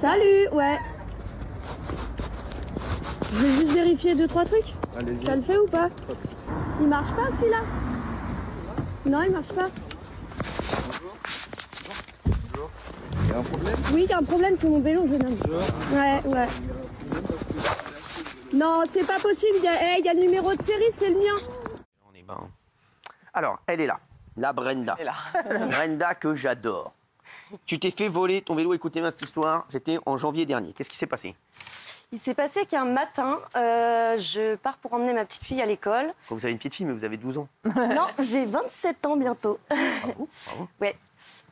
Salut, ouais. Je vais juste vérifier 2-3 trucs. Ça le fait ou pas? Il marche pas celui-là? Non, il marche pas. Il y a un problème? Oui, il y a un problème sur mon vélo, jeune homme. Ouais, ouais. Non, c'est pas possible. Il y a le numéro de série, c'est le mien. On est ben. Alors, elle est là. La Brenda. Elle est là. Brenda que j'adore. Tu t'es fait voler ton vélo. Écoutez-moi cette histoire. C'était en janvier dernier. Qu'est-ce qui s'est passé? Il s'est passé qu'un matin, je pars pour emmener ma petite fille à l'école. Vous avez une petite fille, mais vous avez 12 ans. Non, j'ai 27 ans bientôt. Bravo. Ouais.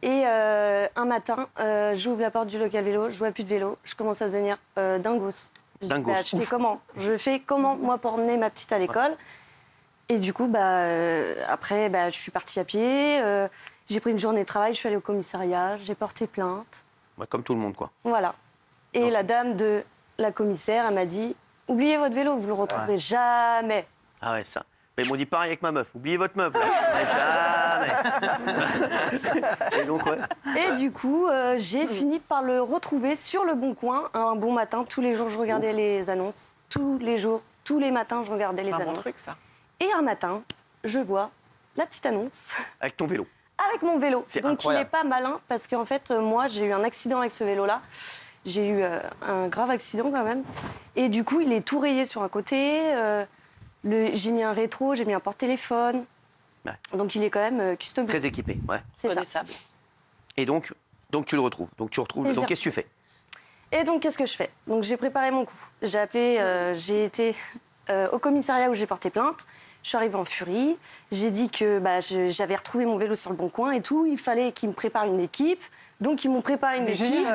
Et un matin, j'ouvre la porte du local vélo, je vois plus de vélo, je commence à devenir dingos. Dingos. Je fais comment? Je fais comment, moi, pour emmener ma petite à l'école? Et du coup, après, je suis partie à pied, j'ai pris une journée de travail, je suis allée au commissariat, j'ai porté plainte. Ouais, comme tout le monde, quoi. Voilà. Et la dame de la commissaire, elle m'a dit, oubliez votre vélo, vous le retrouverez jamais. Ah ouais, ça. Mais ils m'ont dit pareil avec ma meuf. Oubliez votre meuf, là. Jamais. Et donc, ouais. Et du coup, j'ai fini par le retrouver sur le Bon Coin un bon matin. Tous les jours, je regardais les annonces. Tous les jours, tous les matins, je regardais les annonces. C'est un bon truc, ça. Et un matin, je vois la petite annonce. Avec ton vélo. Avec mon vélo. C'est Donc incroyable. il n'est pas malin parce qu'en fait, moi, j'ai eu un accident avec ce vélo-là. J'ai eu un grave accident quand même. Et du coup, il est tout rayé sur un côté. J'ai mis un rétro, j'ai mis un porte-téléphone. Ouais. Donc il est quand même custom. Très équipé, ouais. C'est ça. Connaissable. Et donc tu le retrouves. Donc tu retrouves. Et Donc qu'est-ce que tu fais? Et donc, qu'est-ce que je fais? Donc, j'ai préparé mon coup. J'ai appelé, j'ai été au commissariat où j'ai porté plainte. Je suis arrivée en furie. J'ai dit que j'avais retrouvé mon vélo sur le Bon Coin et tout. Il fallait qu'ils me préparent une équipe. Donc, ils m'ont préparé une équipe.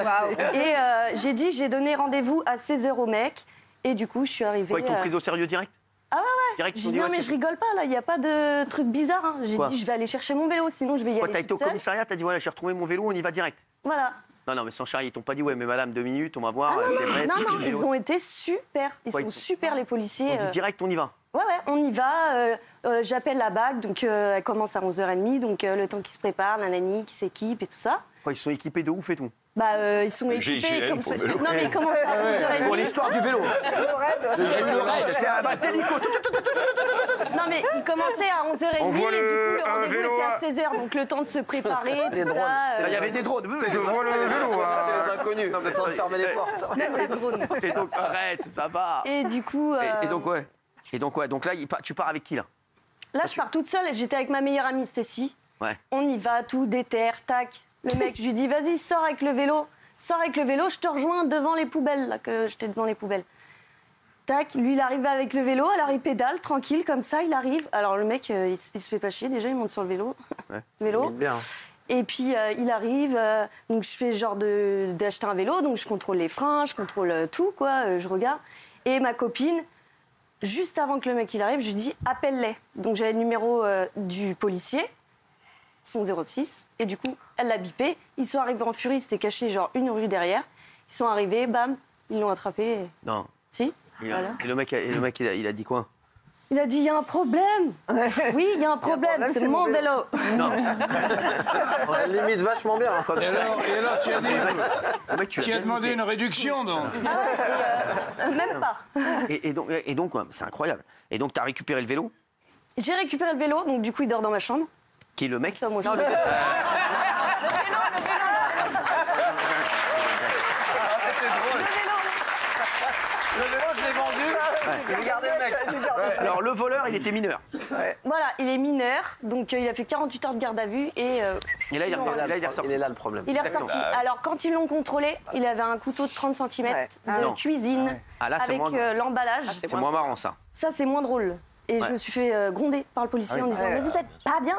Et j'ai donné rendez-vous à 16h au mec. Et du coup, je suis arrivée... Quoi, ils t'ont pris au sérieux direct? Ah ouais, ouais. Direct, ils J'ai t'ont dit, dit, non, ouais, mais je rigole pas, là. Il n'y a pas de truc bizarre. Hein. J'ai Quoi dit, je vais aller chercher mon vélo, sinon je vais y Quand aller t'as été toute au seule. commissariat, t'as dit voilà, j'ai retrouvé mon vélo, on y va direct. Voilà. Non, mais sans charrier, ils t'ont pas dit ouais, mais madame, 2 minutes, on va voir, c'est vrai. Non, c'est non, le vélo. ils ont été super. Ils Quoi, sont ils sont- super, les policiers. On dit direct, on y va. Ouais, on y va. J'appelle la BAC, donc elle commence à 11h30, donc le temps qu'ils se préparent, la nanny qui s'équipe et tout ça. Quoi, ils sont équipés de ouf et tout. Ils sont équipés comme pour ça. le vélo. Non, mais ils commencent à 11h30. Pour l'histoire du vélo. Il y a eu le reste, c'est un bas d'hélico. Non, mais ils commençaient à 11h30 On voit et du coup, un le rendez-vous vélo était à- à 16h, donc le temps de se préparer, tout ça. Il y avait des drones. Je vois le vélo. C'est les inconnus, le temps de fermer les portes. Même la drone. Et donc, arrête, ça va. Et du coup. Et donc, ouais. Et donc, ouais. Donc là, tu pars avec qui, là? Là, je pars toute seule et j'étais avec ma meilleure amie, Stécie. Ouais. On y va, tout, déterre, tac. Le mec, je lui dis, vas-y, sors avec le vélo. Sors avec le vélo, je te rejoins devant les poubelles, là, que j'étais devant les poubelles. Tac, lui, il arrive avec le vélo, alors il pédale, tranquille, comme ça, il arrive. Alors le mec, il se fait pas chier, déjà, il monte sur le vélo. Ouais. Vélo. Bien. Et puis, il arrive, donc je fais genre d'acheter un vélo, donc je contrôle les freins, je contrôle tout, quoi, je regarde. Et ma copine, juste avant que le mec il arrive, je lui dis, appelle-les. Donc j'avais le numéro du policier, son 06, et du coup, elle l'a bipé. Ils sont arrivés en furie, c'était caché genre une rue derrière. Ils sont arrivés, bam, ils l'ont attrapé. Et... Non. Si, voilà. Et le mec, il a dit quoi? Il a dit, il y a un problème. Oui, il y a un problème, c'est mon vélo. Non. Ça limite vachement bien. Comme Et ça. alors, tu as dit, Le mec, tu l'as as demandé niqué. une réduction, donc. Même pas. Et donc, ouais, c'est incroyable. Et donc, t'as récupéré le vélo, J'ai récupéré le vélo, donc du coup, il dort dans ma chambre. qui est le mec. Ça, moi, je... Le vélo, je l'ai vendu. Regardez le mec. Alors, le voleur, il était mineur. Voilà, il est mineur, donc il a fait 48 heures de garde à vue et Et là, il est ressorti. Il est là le problème. il est ressorti. Alors, quand ils l'ont contrôlé, il avait un couteau de 30 cm de Non. cuisine Ah, là, c'est avec moins- l'emballage. C'est moins marrant, ça. Ça, c'est moins drôle. Et Ouais. je me suis fait gronder par le policier en disant « Mais vous êtes pas bien !»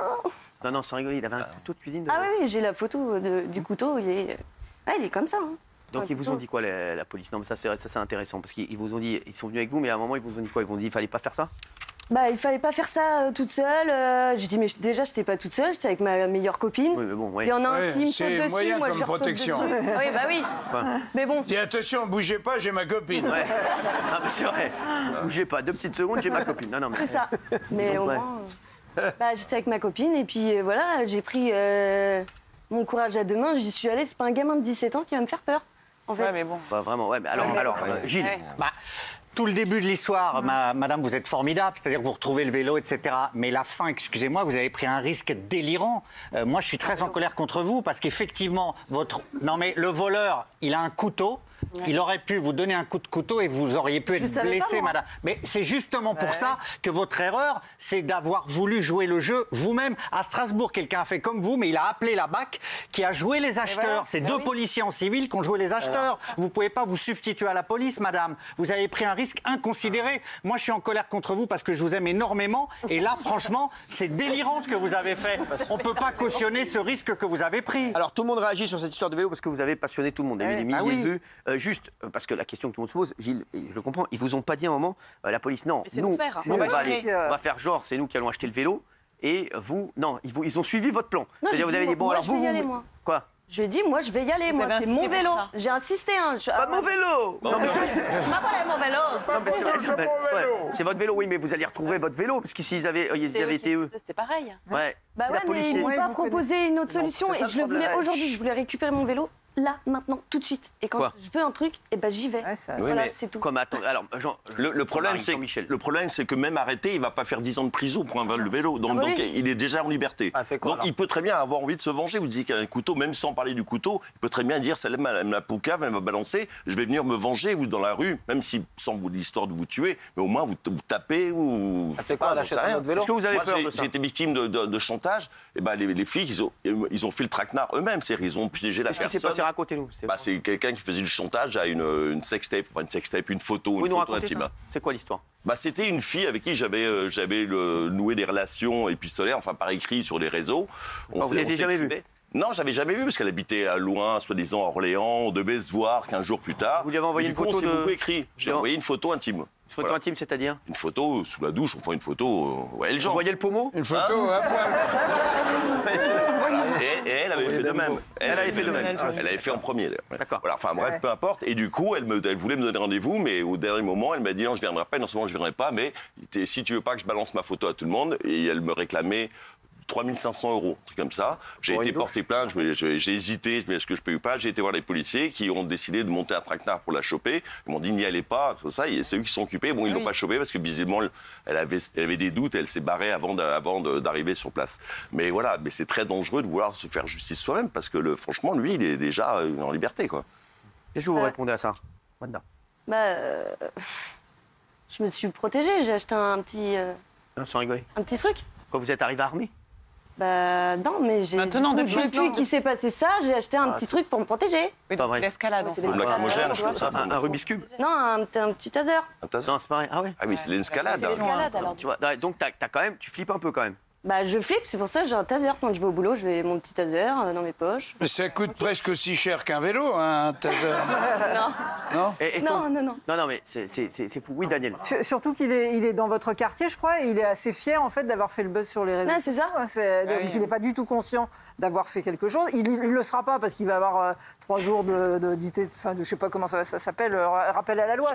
Non, sans rigoler, il avait un couteau de cuisine. Ah oui, j'ai la photo du couteau, il est comme ça. Hein. Donc, ils vous ont dit quoi, la police? Non, mais ça, c'est intéressant. Parce qu'ils vous ont dit, ils sont venus avec vous, mais à un moment, ils vous ont dit quoi? Ils vous ont dit, il fallait pas faire ça? Bah, il fallait pas faire ça toute seule. J'ai dit, mais déjà, j'étais pas toute seule, j'étais avec ma meilleure copine. Oui, mais bon, ouais. Il y en a un, Ouais, s'il me c'est saute dessus, moyen moi, comme je ressaute protection. dessus. Oui, bah oui. Quoi? Mais bon, Dis attention, bougez pas, j'ai ma copine. Ouais. Non, mais c'est vrai. Bougez pas. 2 petites secondes, j'ai ma copine. Non, mais. c'est ça. Mais Donc, au ouais. moins, j'étais avec ma copine et puis voilà, j'ai pris mon courage à deux mains, j'y suis allée. C'est pas un gamin de 17 ans qui va me faire peur. en fait. Ouais, mais bon. Bah, vraiment, ouais, mais alors Gilles. Ouais. Bah, tout le début de l'histoire, madame, vous êtes formidable, c'est-à-dire que vous retrouvez le vélo, etc. Mais la fin, excusez-moi, vous avez pris un risque délirant. Moi, je suis très en colère contre vous parce qu'effectivement, Non, mais le voleur, il a un couteau. Il aurait pu vous donner un coup de couteau et vous auriez pu être blessé, madame. Mais c'est justement pour ça que votre erreur, c'est d'avoir voulu jouer le jeu vous-même. À Strasbourg, quelqu'un a fait comme vous, mais il a appelé la BAC qui a joué les acheteurs. Voilà, c'est deux policiers en civil qui ont joué les acheteurs. Vous ne pouvez pas vous substituer à la police, madame. Vous avez pris un risque inconsidéré. Moi, je suis en colère contre vous parce que je vous aime énormément. Et là, franchement, c'est délirant ce que vous avez fait. On ne peut pas cautionner ce risque que vous avez pris. Alors tout le monde réagit sur cette histoire de vélo parce que vous avez passionné tout le monde. Il y a eu des milliers de vues. Juste parce que la question que tout le monde se pose, Gilles, et je le comprends, ils vous ont pas dit à un moment, la police, non, nous, on va faire genre, c'est nous qui allons acheter le vélo, et vous, non, ils ont suivi votre plan. C'est-à-dire vous avez dit, bon, alors vous, quoi? Je lui ai dit, moi, je vais y aller, moi, c'est mon vélo. J'ai insisté, hein. Pas mon vélo. Non, mais c'est Ma voilà, mon vélo. non, mais c'est vrai que- c'est votre vélo, oui, mais vous allez retrouver votre vélo, parce que s'ils avaient été eux. C'était pareil. Ouais. Bah Si ouais, la police mais ils m'ont est- pas proposé une autre solution c'est ça et le je le voulais problème. aujourd'hui. Je voulais récupérer mon vélo là, maintenant, tout de suite. Et quand Quoi je veux un truc, et ben j'y vais. ça- Oui, Voilà, mais c'est tout. Comme attends, alors, Jean, Le problème, Marie, c'est Jean-Michel. le problème, c'est que même arrêté, il va pas faire 10 ans de prison pour un vol de vélo. Donc, Ah oui. donc, il est déjà en liberté. Ah, fait quoi, Donc alors il peut très bien avoir envie de se venger. Vous dites qu'il y a un couteau, même sans parler du couteau, il peut très bien dire celle-là, elle m'a poucave, elle m'a balancé, je vais venir me venger, vous, dans la rue, même si sans vous l'histoire de vous tuer, mais au moins vous tapez ou. Elle fait quoi, elle achète un autre vélo? Est-ce que vous avez Moi, peur de ça? j'ai été victime de chantage. Et ben, les flics, ils ont fait le traquenard eux-mêmes. Ils ont piégé la Qu'est-ce qui s'est personne. passé? Racontez-nous. Bah, c'est quelqu'un qui faisait du chantage à une sextape, une photo, Vous une nous photo racontez intime. ça? C'est quoi l'histoire? Bah, c'était une fille avec qui j'avais noué des relations épistolaires, enfin par écrit sur les réseaux. Vous l'aviez jamais vue? Non, j'avais jamais vu parce qu'elle habitait à loin, soi-disant à Orléans. On devait se voir 15 jours plus tard. Vous lui avez envoyé Et une du coup, photo on s'est de- beaucoup écrit. J'ai envoyé une photo intime. Une photo Voilà. intime, c'est-à-dire? Une photo sous la douche, enfin une photo. Ouais, le Vous genre. voyez le pommeau? Une photo à poil. Et elle avait fait de même. Elle avait fait de même. Elle avait fait en premier. D'ailleurs. Ouais. D'accord. Voilà, enfin bref, peu importe. Et du coup, elle voulait me donner rendez-vous, mais au dernier moment, elle m'a dit non, je ne viendrai pas. Et non seulement je ne viendrai pas, mais si tu veux pas que je balance ma photo à tout le monde, et elle me réclamait 3 500 €, un truc comme ça. J'ai été porté plainte, j'ai hésité, mais est-ce que je paye ou pas? J'ai été voir les policiers qui ont décidé de monter un traquenard pour la choper. Ils m'ont dit n'y allez pas, tout ça, et c'est eux qui sont occupés. Bon, ils l'ont pas chopée parce que visiblement, elle avait des doutes, elle s'est barrée avant d'arriver sur place. Mais voilà, mais c'est très dangereux de vouloir se faire justice soi-même parce que franchement, lui, il est déjà en liberté, quoi. Qu'est-ce que vous répondez à ça, Wanda? Bah, je me suis protégée. J'ai acheté un petit Sans rigoler. truc. Quand vous êtes arrivé armé? Bah non, mais j'ai Maintenant, du coup, depuis depuis maintenant. qu'il s'est passé ça, j'ai acheté un petit truc pour me protéger. Oui, Pas vrai. l'escalade. C'est en fait. Comme lacrymogène, je trouve ça. Un Rubik's Cube? Non, un petit taser. Un taser. Non, c'est pareil. Ah ouais? Ah oui, c'est l'escalade. C'est l'escalade alors. Tu vois, donc t'as quand même, tu flippes un peu quand même. Bah je flippe, c'est pour ça que j'ai un taser. Quand je vais au boulot, je vais mon petit taser dans mes poches. Mais ça coûte presque aussi cher qu'un vélo, hein, un taser. Non. Non? Et Non, non, non. Non, mais c'est fou. Oui, Daniel. Surtout qu'il est dans votre quartier, je crois, et il est assez fier en fait d'avoir fait le buzz sur les réseaux. Ouais, c'est ça. Donc il n'est pas du tout conscient d'avoir fait quelque chose. Il ne le sera pas parce qu'il va avoir 3 jours enfin, je sais pas comment ça s'appelle, rappel à la loi.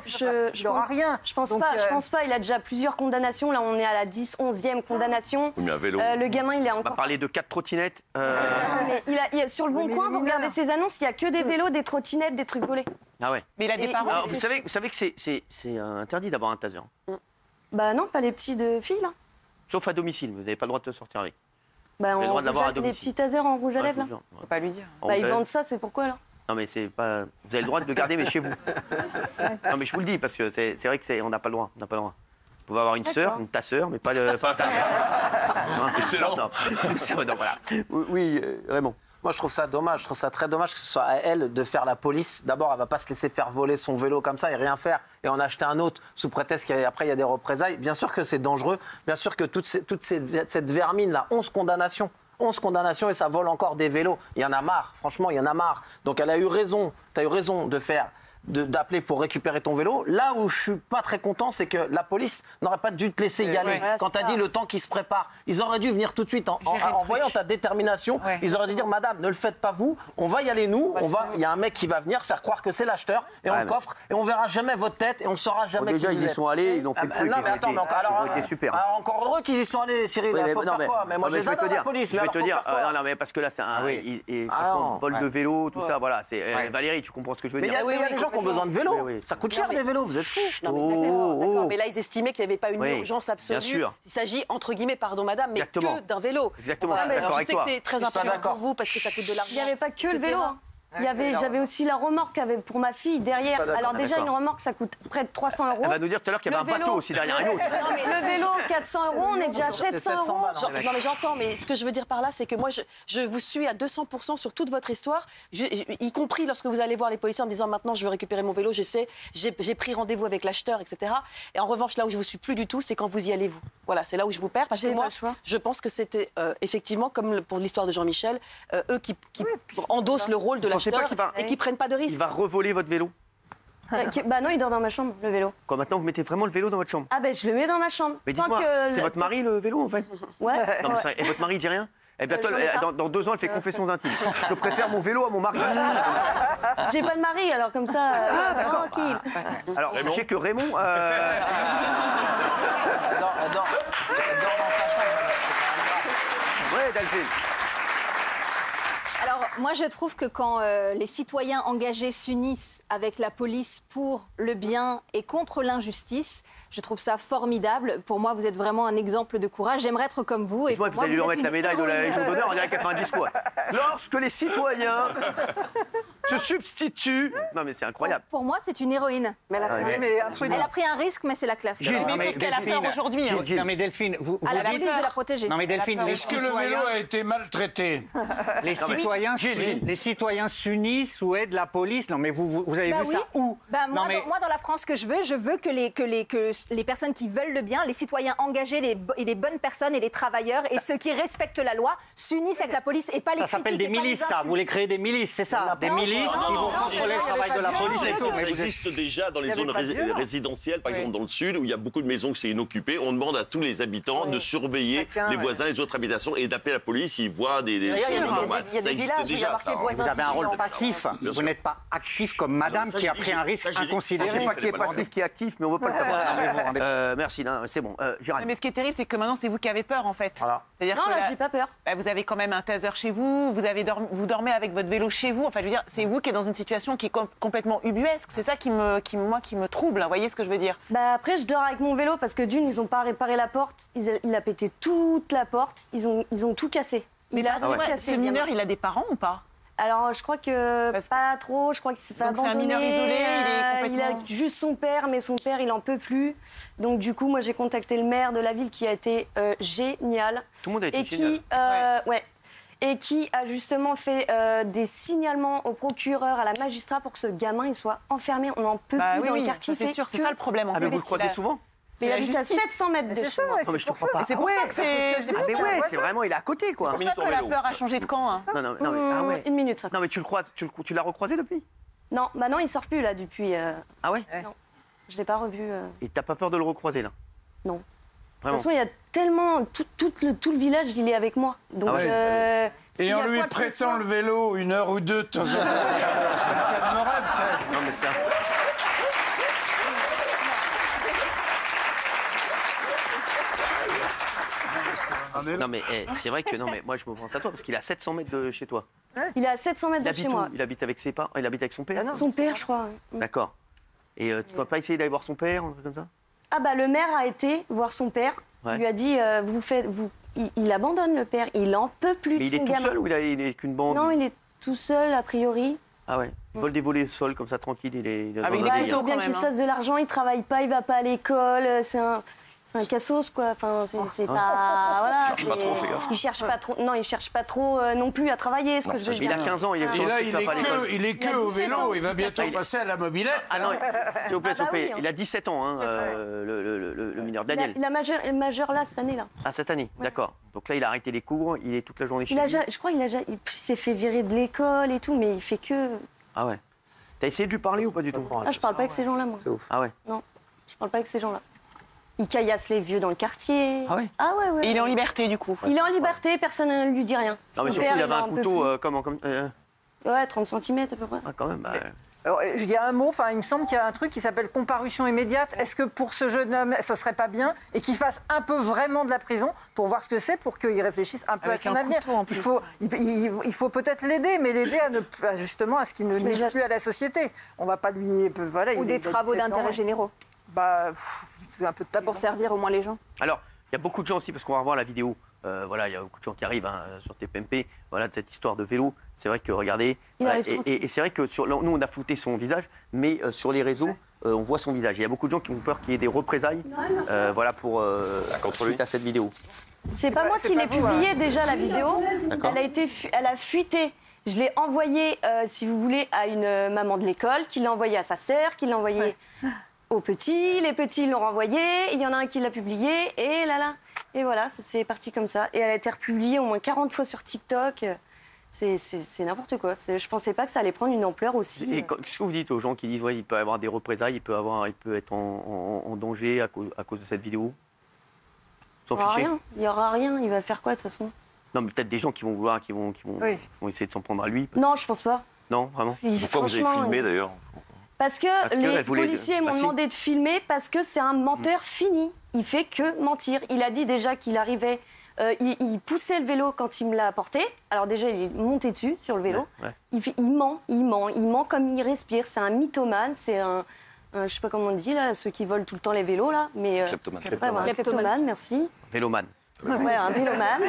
Il n'aura rien. Je pense Donc, pas, je pense pas. Il a déjà plusieurs condamnations. Là, on est à la 11e condamnation. Oui, mais un vélo. Le gamin, il est On va encore. parler de 4 trottinettes. Mais sur le Oui, bon mais coin, il est vous regardez mineur. ses annonces, il y a que des vélos, des trottinettes, des trucs volés. Ah ouais. Mais il a des Et parents. Alors, vous savez que c'est interdit d'avoir un taser. Bah non, pas les petits de filles là. Sauf à domicile. Vous n'avez pas le droit de te sortir avec. Bah le en droit de l'avoir rouge à les domicile. petits tasers en rouge à Ouais, lèvres là. je vous jure. Faut pas lui dire. Bah ils Ouais. vendent ça, c'est pourquoi alors? Non, mais c'est pas. Vous avez le droit de le garder, mais chez vous. Non, mais je vous le dis parce que c'est vrai que on n'a pas le droit. On n'a pas le droit. Vous pouvez avoir une sœur, une tasseur, mais pas un taser. Excellent. Non, voilà. Oui, Raymond. Moi, je trouve ça dommage. Je trouve ça très dommage que ce soit à elle de faire la police. D'abord, elle va pas se laisser faire voler son vélo comme ça et rien faire et en acheter un autre sous prétexte qu'après il y a des représailles. Bien sûr que c'est dangereux. Bien sûr que cette vermine là, 11 condamnations. 11 condamnations et ça vole encore des vélos. Il y en a marre. Franchement, il y en a marre. Donc elle a eu raison. Tu as eu raison de faire d'appeler pour récupérer ton vélo. Là où je suis pas très content, c'est que la police n'aurait pas dû te laisser y aller. Voilà, quand tu as dit le temps qui se prépare, ils auraient dû venir tout de suite en voyant ta détermination. Ils auraient dû dire madame, ne le faites pas vous, on va y aller nous, il y a un mec qui va venir faire croire que c'est l'acheteur et on le coffre et on verra jamais votre tête et on saura jamais qui déjà vous ils y êtes. sont allés, ils ont fait le truc. Non mais attends, ils ont été super. encore heureux qu'ils y sont allés, Cyril. Mais moi je les adore la police. Je vais te dire, non mais parce que là c'est un franchement, vol de vélo, tout ça, voilà. Valérie, tu comprends ce que je veux dire? Mais il y a des gens qui ont besoin de vélo. Ça coûte cher des vélos, vous êtes fous. D'accord, mais là ils estimaient qu'il n'y avait pas une urgence absolue. Bien sûr. Il s'agit entre guillemets, pardon madame, mais que d'un vélo. Exactement. Je sais que c'est très important pour vous parce que ça coûte de l'argent. Il n'y avait pas que le vélo. J'avais aussi la remorque pour ma fille derrière. Alors déjà, une remorque, ça coûte près de 300 €. Elle va nous dire tout à l'heure qu'il y avait un bateau aussi derrière une autre. Non, mais le vélo, 400 €, on est déjà à 700 €. Non mais j'entends, mais ce que je veux dire par là, c'est que moi, je vous suis à 200% sur toute votre histoire, y compris lorsque vous allez voir les policiers en disant maintenant je veux récupérer mon vélo, je sais, j'ai pris rendez-vous avec l'acheteur, etc. Et en revanche, là où je vous suis plus du tout, c'est quand vous y allez vous. Voilà, c'est là où je vous perds parce que moi, je pense que c'était effectivement comme pour l'histoire de Jean-Michel, eux qui endossent le rôle de l'acheteur et qui prennent pas de risques. Il va revoler votre vélo? Bah non, il dort dans ma chambre, le vélo. Quoi, maintenant vous mettez vraiment le vélo dans votre chambre? Ah ben je le mets dans ma chambre. Mais dites-moi, c'est votre mari le vélo en fait? Ouais. Non, mais et votre mari il dit rien? Eh bien, dans 2 ans, elle fait confessions intimes. Je préfère mon vélo à mon mari. J'ai pas de mari, alors comme ça, tranquille. Alors, sachez que Raymond... Elle dort dans sa chambre. Ouais, Delphine. Alors, moi, je trouve que quand les citoyens engagés s'unissent avec la police pour le bien et contre l'injustice, je trouve ça formidable. Pour moi, vous êtes vraiment un exemple de courage. J'aimerais être comme vous. Et moi, vous allez lui remettre la médaille de la Légion d'honneur en dirait 90 quoi. Lorsque les citoyens se substituent... Non, mais c'est incroyable. Pour moi, c'est une héroïne. Mais elle a pris un risque, mais c'est la classe. Gilles, mais sauf qu'elle a peur aujourd'hui. Non, mais Delphine, vous la dites... police de la protéger. Non, mais Delphine, est-ce que le vélo a été maltraité? Les citoyens s'unissent ou aident la police. Non, mais vous avez vu ça où? Moi, dans la France que je veux que les personnes qui veulent le bien, les citoyens engagés, les bonnes personnes et les travailleurs et ceux qui respectent la loi s'unissent avec la police et pas les critiquer. Ça s'appelle des milices, ça. Vous voulez créer des milices, c'est ça? Des milices qui vont contrôler le travail de la police et tout. Ça existe déjà dans les zones résidentielles, par exemple dans le sud, où il y a beaucoup de maisons qui sont inoccupées. On demande à tous les habitants de surveiller les voisins, les autres habitations et d'appeler la police s'ils voient des choses normales. Il y a des villages où il y a marqué voisins. Vous avez un rôle passif. Vous n'êtes pas actif comme madame qui a pris un risque inconsidéré. Je ne sais pas qui est passif, qui est actif, mais on ne veut pas le savoir. Merci, c'est bon. Gérald. Mais ce qui est terrible, c'est que maintenant, c'est vous qui avez peur, en fait. Voilà. Non, là, j'ai pas peur. Vous avez quand même un taser chez vous, vous dormez avec votre vélo chez vous. Enfin, je veux dire, c'est vous qui êtes dans une situation qui est complètement ubuesque. C'est ça qui me trouble. Vous voyez ce que je veux dire? Bah après, je dors avec mon vélo parce que d'une, ils ont pas réparé la porte. Il a pété toute la porte. Ils ont tout cassé. Mais ce mineur, il a des parents ou pas? Alors, je crois que pas trop. Je crois qu'il s'est fait abandonner. C'est un mineur isolé, il a juste son père, mais son père, il en peut plus. Donc, du coup, moi, j'ai contacté le maire de la ville qui a été génial. Tout le monde a été génial. Et qui a justement fait des signalements au procureur, à la magistrat pour que ce gamin il soit enfermé. On n'en peut plus dans le quartier. C'est sûr, c'est ça le problème. Ah, mais vous le croisez souvent? Mais il habite à 700 mètres de chez moi. Non, mais je te crois pas. C'est pour ça que c'est... Ah mais ouais, c'est vraiment, il est à côté, quoi. C'est pour ça que la peur a changé de camp. Hein. Non, ah ouais. 1 minute, ça. Non, mais tu le croises, tu l'as recroisé depuis? Non, bah non, il sort plus, là, depuis... Ah ouais? Non, je l'ai pas revu. Et t'as pas peur de le recroiser, là? Non. Vraiment? De toute façon, il y a tellement... Tout le village, il est avec moi. Donc, et en lui prêtant le vélo 1 heure ou 2 de temps en temps, ça me calmerait peut-être. Non, mais ça... Non mais c'est vrai que moi je me pense à toi parce qu'il est à 700 mètres de chez toi. Il est à 700 mètres de chez moi. Il habite avec ses parents, il habite avec son père? Son père, je crois. D'accord. Et tu vas pas essayer d'aller voir son père, un truc comme ça? Ah bah le maire a été voir son père. Il lui a dit il abandonne le père, il en peut plus de son gamin. Mais il est tout seul ou il est qu'une bande? Non, il est tout seul a priori. Ah ouais. Il vole des volets sol comme ça tranquille, il est dans un il faut bien qu'il se fasse de l'argent, il travaille pas, il va pas à l'école, c'est un cassos, quoi. Enfin, c'est pas... Voilà, il cherche pas trop. Non, il cherche pas trop non plus à travailler, ce que je veux dire. Il a 15 ans, il est... Et là, il est que au vélo, il va bientôt passer à la mobilette. Ah non, s'il vous plaît, il a 17 ans, le mineur Daniel. Il a majeur là, cette année-là. Ah, cette année, d'accord. Donc là, il a arrêté les cours, il est toute la journée chez lui. Je crois qu'il s'est fait virer de l'école et tout, mais il fait que... Ah ouais. T'as essayé de lui parler ou pas du tout? Ah, je parle pas avec ces gens-là, moi. C'est ouf. Ah ouais. Non, je parle pas avec ces gens-là. Il caillasse les vieux dans le quartier. Ah ouais? Ah ouais. Et il est en liberté, du coup. Il est en liberté, personne ne lui dit rien. Non, mais Son surtout, père, il avait en un peut couteau plus. Ouais, 30 cm à peu près. Ah, quand même. Bah, Alors, je dis un mot, enfin, il me semble qu'il y a un truc qui s'appelle comparution immédiate. Est-ce que pour ce jeune homme, ce serait pas bien et qu'il fasse un peu vraiment de la prison pour voir ce que c'est, pour qu'il réfléchisse un peu Avec à son un avenir? couteau, en plus. Il faut peut-être l'aider, mais l'aider justement à ce qu'il ne nuise plus à la société. On va pas lui... Voilà, Ou des travaux d'intérêt généraux. Un peu de Pas pour servir au moins les gens. Alors, il y a beaucoup de gens aussi, parce qu'on va revoir la vidéo. Voilà, il y a beaucoup de gens qui arrivent sur TPMP, voilà, de cette histoire de vélo. C'est vrai que, regardez, et c'est vrai que nous, on a flouté son visage, mais sur les réseaux, on voit son visage. Il y a beaucoup de gens qui ont peur qu'il y ait des représailles, voilà, suite à cette vidéo. C'est pas moi qui l'ai publiée déjà, la vidéo. Elle a fuité. Je l'ai envoyée, si vous voulez, à une maman de l'école, qui l'a envoyée à sa sœur, qui l'a envoyée aux petits. Les petits l'ont renvoyée. Il y en a un qui l'a publiée, et là. Et voilà, c'est parti comme ça. Et elle a été republiée au moins 40 fois sur TikTok. C'est n'importe quoi. Je pensais pas que ça allait prendre une ampleur aussi. Et qu'est-ce que vous dites aux gens qui disent ouais, il peut y avoir des représailles, il peut être en danger à cause de cette vidéo? S'en ficher? Il n'y aura rien. Il va faire quoi de toute façon? Non, mais peut-être des gens qui vont vouloir, qui vont essayer de s'en prendre à lui. Non, je pense pas. Non, vraiment. Pourquoi vous avez filmé d'ailleurs? Parce que les policiers m'ont demandé de filmer parce que c'est un menteur fini. Il fait que mentir. Il a dit déjà qu'il arrivait, il poussait le vélo quand il me l'a apporté. Alors déjà, il est monté dessus sur le vélo. Il ment comme il respire. C'est un mythomane, c'est je sais pas comment on dit là, ceux qui volent tout le temps les vélos là. Mais kleptomane, merci. Vélomane. Ouais, un vélomane.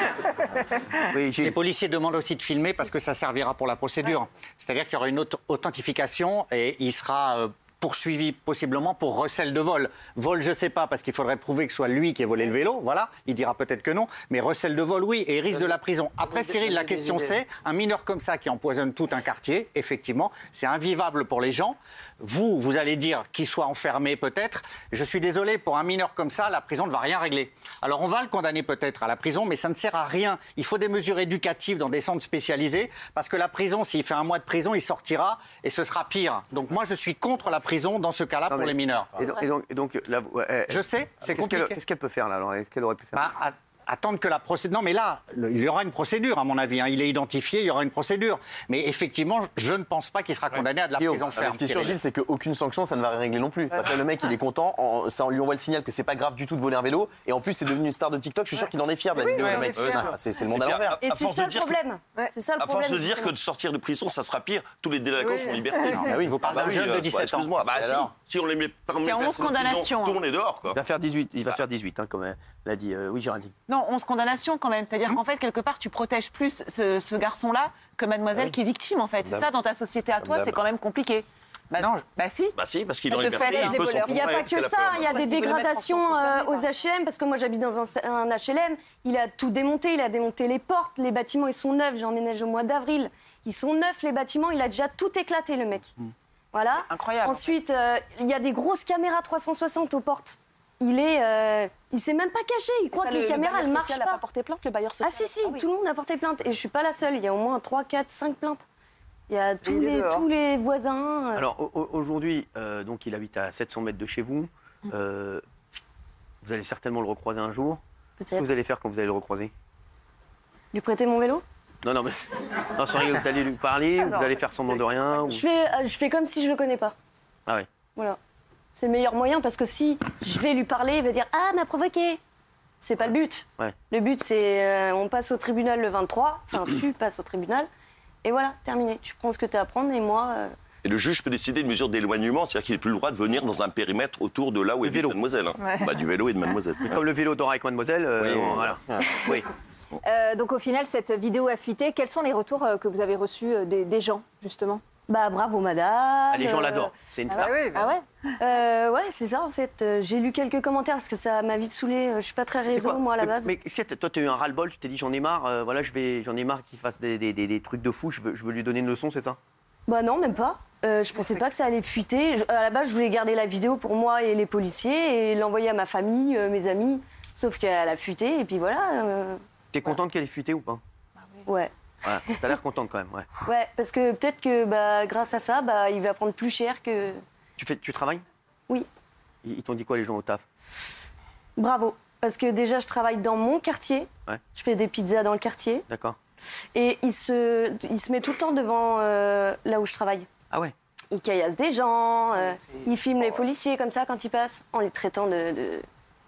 Les policiers demandent aussi de filmer parce que ça servira pour la procédure. C'est-à-dire qu'il y aura une authentification et il sera poursuivi possiblement pour recel de vol. Vol, je ne sais pas, parce qu'il faudrait prouver que ce soit lui qui ait volé le vélo, voilà, il dira peut-être que non, mais recel de vol, oui, et il risque de la prison. Après, Cyril, la question c'est, un mineur comme ça qui empoisonne tout un quartier, effectivement, c'est invivable pour les gens. Vous allez dire qu'il soit enfermé peut-être. Je suis désolé, pour un mineur comme ça, la prison ne va rien régler. Alors on va le condamner peut-être à la prison, mais ça ne sert à rien. Il faut des mesures éducatives dans des centres spécialisés, parce que la prison, s'il fait 1 mois de prison, il sortira et ce sera pire. Donc moi, je suis contre la prison dans ce cas-là pour les mineurs. Et donc là, je sais, c'est compliqué. Qu'est-ce qu'elle peut faire là alors? Qu'est-ce qu'elle aurait pu faire? Attendre que la procédure... Non, mais là, il y aura une procédure, à mon avis. Il est identifié, il y aura une procédure. Mais effectivement, je ne pense pas qu'il sera condamné à de la prison ferme. Ce qui est sûr, Gilles, c'est qu'aucune sanction, ça ne va rien régler non plus. Ça fait le mec, il est content, on lui envoie le signal que c'est pas grave du tout de voler un vélo. Et en plus, c'est devenu une star de TikTok. Je suis sûr qu'il en est fier de la vidéo, le mec. C'est le monde à l'envers. Et c'est ça le problème. C'est ça le À problème. force de dire que de sortir de prison, ça sera pire, tous les délinquants sont en liberté. Oui, vous parlez d'un jeune de 17 ans. Excuse-moi, si on les met pas en prison, condamnations. tout le monde est dehors. Il va faire 18, comme elle l'a dit. Oui, Géraldine. Non, 11 condamnations quand même. C'est-à-dire qu'en fait, quelque part, tu protèges plus ce garçon-là que mademoiselle qui est victime, en fait. C'est ça, dans ta société à toi, c'est quand même compliqué. Non, si. Bah si, parce qu'il est en Te liberté, fait, il peut s'en Il n'y a pas que ça, il y a des dégradations aux HLM, parce que moi j'habite dans un HLM, il a tout démonté, il a démonté les portes, les bâtiments ils sont neufs, j'ai emménagé au mois d'avril, ils sont neufs les bâtiments, il a déjà tout éclaté le mec. Voilà. Incroyable. Ensuite, il y a des grosses caméras 360 aux portes. Il s'est même pas caché, il croit que les caméras elles marchent pas. Le bailleur social a pas porté plainte, le bailleur social. Ah si, tout le monde a porté plainte, et je suis pas la seule, il y a au moins 3, 4, 5 plaintes. Il y a tous les voisins. Alors aujourd'hui, donc il habite à 700 mètres de chez vous. Vous allez certainement le recroiser un jour. Qu'est-ce que vous allez faire quand vous allez le recroiser? Lui prêter mon vélo? Non, mais non, sans rire, vous allez lui parler, vous allez faire semblant de rien. Je fais comme si je le connais pas. Ah ouais. Voilà. C'est le meilleur moyen parce que si je vais lui parler, il va dire ah m'a provoqué. C'est pas le but. Ouais. Le but c'est on passe au tribunal le 23. Enfin tu passes au tribunal. Et voilà, terminé. Tu prends ce que tu as à prendre et moi... Et le juge peut décider une mesure d'éloignement, c'est-à-dire qu'il n'a plus le droit de venir dans un périmètre autour de là où est vélo. Mademoiselle. Du vélo et de Mademoiselle. Mais comme le vélo dort avec Mademoiselle, voilà. Oui. Donc au final, cette vidéo a fuité. Quels sont les retours que vous avez reçus des gens, justement? Bah bravo madame. Les gens l'adorent, c'est une star. Ouais, c'est ça en fait. J'ai lu quelques commentaires parce que ça m'a vite saoulée. Je suis pas très réseau moi à la base. Mais toi tu as eu un ras-le-bol, tu t'es dit j'en ai marre, voilà, j'en ai marre qu'il fasse des trucs de fou, je veux lui donner une leçon, c'est ça? Bah non, même pas. Je pensais pas que ça allait fuiter. À la base je voulais garder la vidéo pour moi et les policiers et l'envoyer à ma famille, mes amis. Sauf qu'elle a fuité et puis voilà. T'es contente qu'elle ait fuité ou pas? Ouais. Voilà, t'as l'air contente quand même, ouais. Ouais, parce que peut-être que grâce à ça, il va prendre plus cher que... Tu travailles? Oui. Ils t'ont dit quoi les gens au taf? Bravo. Parce que déjà, je travaille dans mon quartier. Ouais. Je fais des pizzas dans le quartier. D'accord. Et il se met tout le temps devant là où je travaille. Ah ouais? Il caillasse des gens, il filme les policiers comme ça quand ils passent, en les traitant de...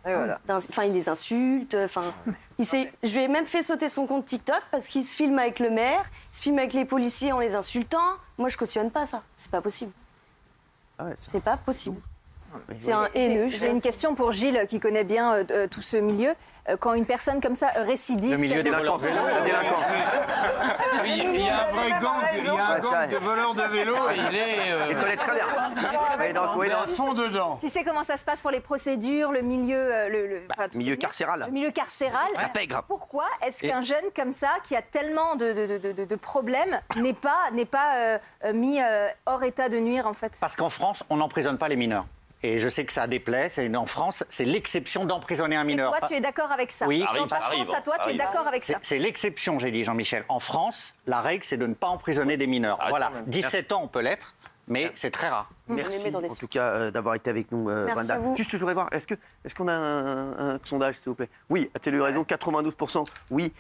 Voilà. Enfin, il les insulte. Je lui ai même fait sauter son compte TikTok parce qu'il se filme avec le maire, il se filme avec les policiers en les insultant. Moi, je cautionne pas ça. C'est pas possible. Ah ouais, c'est pas possible. C'est un haineux. J'ai une question pour Gilles qui connaît bien tout ce milieu. Quand une personne comme ça récidive... Le milieu des voleurs de vélo. Il y a un vrai gang, de voleurs de vélo. Il est... Il connaît très bien. Il est à fond dedans. Tu sais comment ça se passe pour les procédures, le milieu... milieu carcéral. Le milieu carcéral. La pègre. Pourquoi est-ce qu'un jeune comme ça, qui a tellement de problèmes, n'est pas mis hors état de nuire, en fait? Parce qu'en France, on n'emprisonne pas les mineurs. Et je sais que ça déplaît, en France, c'est l'exception d'emprisonner un mineur. Et toi, tu es d'accord avec ça? Oui. Quand ça se pense à toi, tu es d'accord avec ça? C'est l'exception, j'ai dit, Jean-Michel. En France, la règle, c'est de ne pas emprisonner des mineurs. Voilà, 17 ans, on peut l'être, mais c'est très rare. Merci, en tout cas, d'avoir été avec nous, Brenda. Juste, je voudrais voir, est-ce qu'on a un sondage, s'il vous plaît? Oui, à Télé Raison, 92%, oui.